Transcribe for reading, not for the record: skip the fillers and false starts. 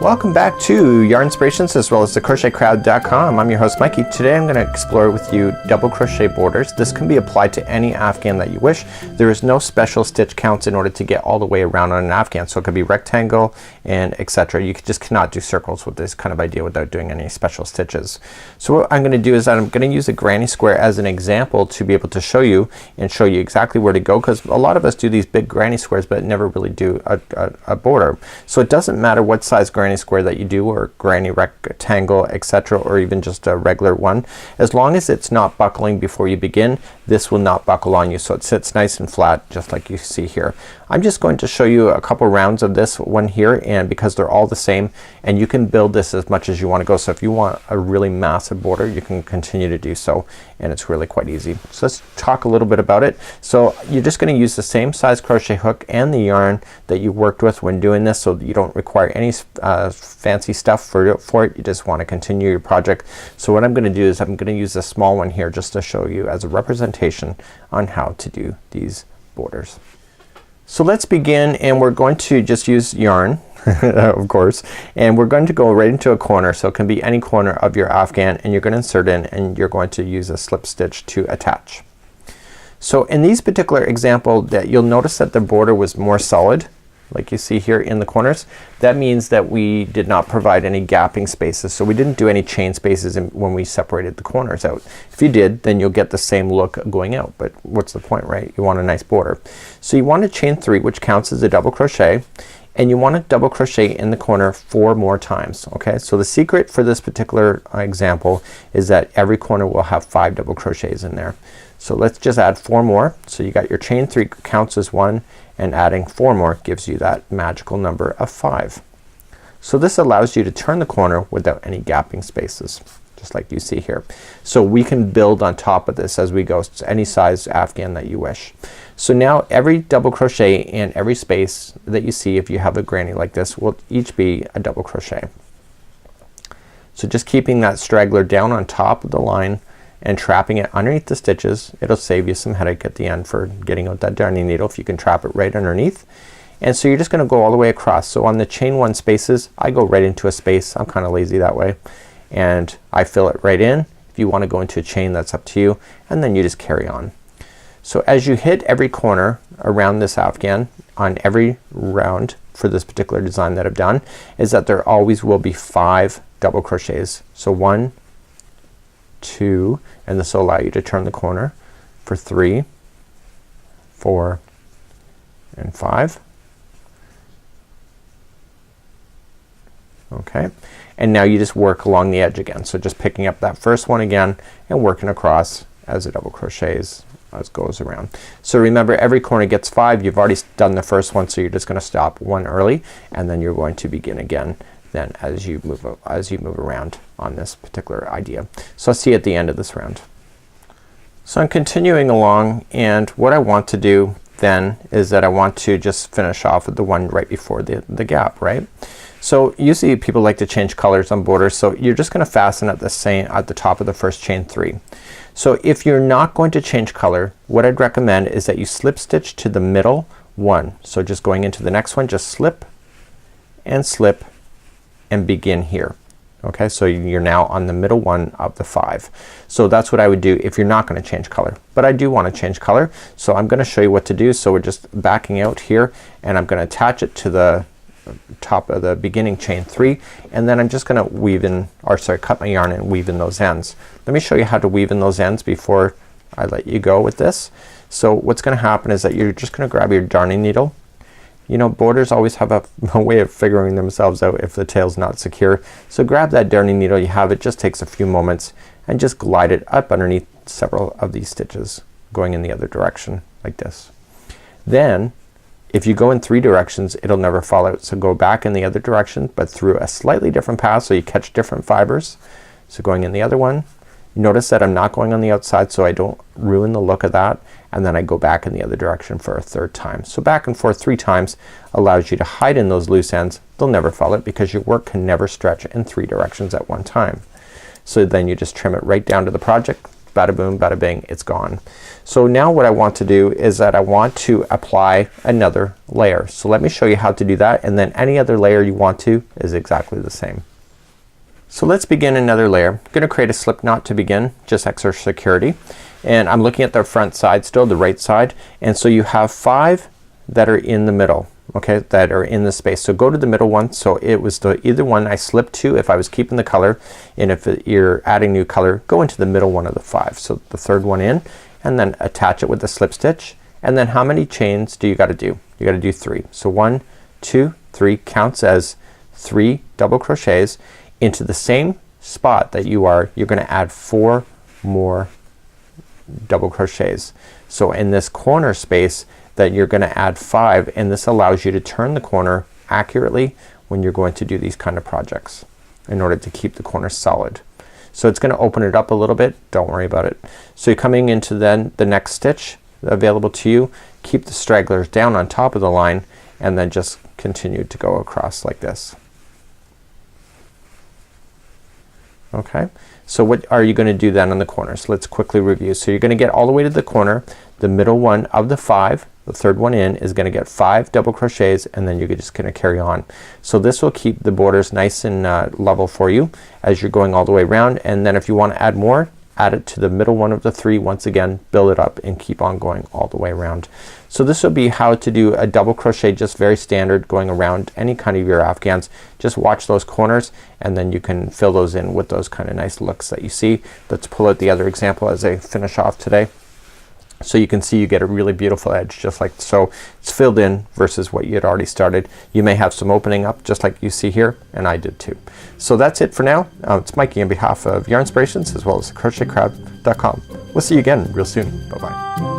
Welcome back to Yarn Inspirations as well as the crochetcrowd.com. I'm your host Mikey. Today I'm going to explore with you double crochet borders. This can be applied to any Afghan that you wish. There is no special stitch counts in order to get all the way around on an Afghan, so it could be rectangle and etc. You just cannot do circles with this kind of idea without doing any special stitches. So what I'm going to do is that I'm going to use a granny square as an example to be able to show you exactly where to go, because a lot of us do these big granny squares but never really do a border. So it doesn't matter what size granny square that you do, or granny rectangle, etc., or even just a regular one, as long as it's not buckling before you begin, this will not buckle on you, so it sits nice and flat just like you see here. I'm just going to show you a couple rounds of this one here, and because they're all the same, and you can build this as much as you want to go. So if you want a really massive border, you can continue to do so, and it's really quite easy. So let's talk a little bit about it. So you're just going to use the same size crochet hook and the yarn that you worked with when doing this, so you don't require any fancy stuff for it. You just want to continue your project. So what I'm going to do is I'm going to use a small one here just to show you as a representation on how to do these borders. So let's begin, and we're going to just use yarn of course, and we're going to go right into a corner. So it can be any corner of your Afghan, and you're going to insert in, and you're going to use a slip stitch to attach. So in these particular example, that you'll notice that the border was more solid like you see here in the corners. That means that we did not provide any gapping spaces, so we didn't do any chain spaces when we separated the corners out. If you did, then you'll get the same look going out, but what's the point, right? You want a nice border. So you want to chain 3, which counts as a double crochet, and you want to double crochet in the corner 4 more times. Okay, so the secret for this particular example is that every corner will have 5 double crochets in there. So let's just add 4 more. So you got your chain 3 counts as 1, and adding 4 more gives you that magical number of 5. So this allows you to turn the corner without any gapping spaces, just like you see here. So we can build on top of this as we go to any size Afghan that you wish. So now every double crochet in every space that you see, if you have a granny like this, will each be a double crochet. So just keeping that straggler down on top of the line and trapping it underneath the stitches, it'll save you some headache at the end for getting out that darning needle if you can trap it right underneath. And so you're just gonna go all the way across. So on the chain 1 spaces, I go right into a space. I'm kinda lazy that way, and I fill it right in. If you want to go into a chain, that's up to you, and then you just carry on. So as you hit every corner around this Afghan on every round for this particular design that I've done, is that there always will be 5 double crochets. So 1, 2, and this will allow you to turn the corner for 3, 4, and 5. Okay, and now you just work along the edge again. So just picking up that first one again and working across as a double crochets as goes around. So remember, every corner gets 5. You've already done the first one, so you're just gonna stop 1 early, and then you're going to begin again then as you move around on this particular idea. So I'll see you at the end of this round. So I'm continuing along, and what I want to do then is that I want to just finish off with the one right before the gap, right? So usually people like to change colors on borders, so you're just gonna fasten at the top of the first chain 3. So if you're not going to change color, what I'd recommend is that you slip stitch to the middle one. So just going into the next one, just slip and begin here. Okay, so you're now on the middle one of the 5. So that's what I would do if you're not gonna change color. But I do want to change color, so I'm gonna show you what to do. So we're just backing out here, and I'm gonna attach it to the top of the beginning chain 3, and then I'm just gonna weave in, or sorry, cut my yarn and weave in those ends. Let me show you how to weave in those ends before I let you go with this. So what's gonna happen is that you're just gonna grab your darning needle. You know, borders always have a way of figuring themselves out if the tail's not secure. So grab that darning needle you have. It just takes a few moments, and just glide it up underneath several of these stitches going in the other direction like this. Then if you go in 3 directions, it'll never fall out. So go back in the other direction, but through a slightly different path, so you catch different fibers. So going in the other one, notice that I'm not going on the outside so I don't ruin the look of that, and then I go back in the other direction for a 3rd time. So back and forth 3 times allows you to hide in those loose ends. They'll never fall out because your work can never stretch in 3 directions at one time. So then you just trim it right down to the project bada boom, bada bing, it's gone. So now what I want to do is that I want to apply another layer. So let me show you how to do that, and then any other layer you want to is exactly the same. So let's begin another layer. I'm gonna create a slip knot to begin, just extra security. And I'm looking at the front side still, the right side. And so you have 5 that are in the middle, okay, that are in the space. So go to the middle one. So it was the either one I slipped to if I was keeping the color, and if you're adding new color, go into the middle one of the 5. So the third one in, and then attach it with the slip stitch. And then how many chains do you gotta do? You gotta do 3. So 1, 2, 3 counts as 3 double crochets into the same spot that you're gonna add 4 more double crochets. So in this corner space that you're gonna add 5, and this allows you to turn the corner accurately when you're going to do these kind of projects in order to keep the corner solid. So it's gonna open it up a little bit, don't worry about it. So you're coming into then the next stitch available to you, keep the stragglers down on top of the line, and then just continue to go across like this. Okay, so what are you gonna do then on the corners? Let's quickly review. So you're gonna get all the way to the corner. The middle one of the 5, the third one in, is gonna get 5 double crochets, and then you're just gonna carry on. So this will keep the borders nice and level for you as you're going all the way around. And then if you want to add more, add it to the middle one of the 3 once again, build it up, and keep on going all the way around. So this will be how to do a double crochet, just very standard, going around any kind of your afghans. Just watch those corners, and then you can fill those in with those kind of nice looks that you see. Let's pull out the other example as I finish off today. So you can see you get a really beautiful edge just like so. It's filled in versus what you had already started. You may have some opening up just like you see here, and I did too. So that's it for now. It's Mikey on behalf of Yarnspirations as well as crochetcrowd.com. We'll see you again real soon. Bye bye.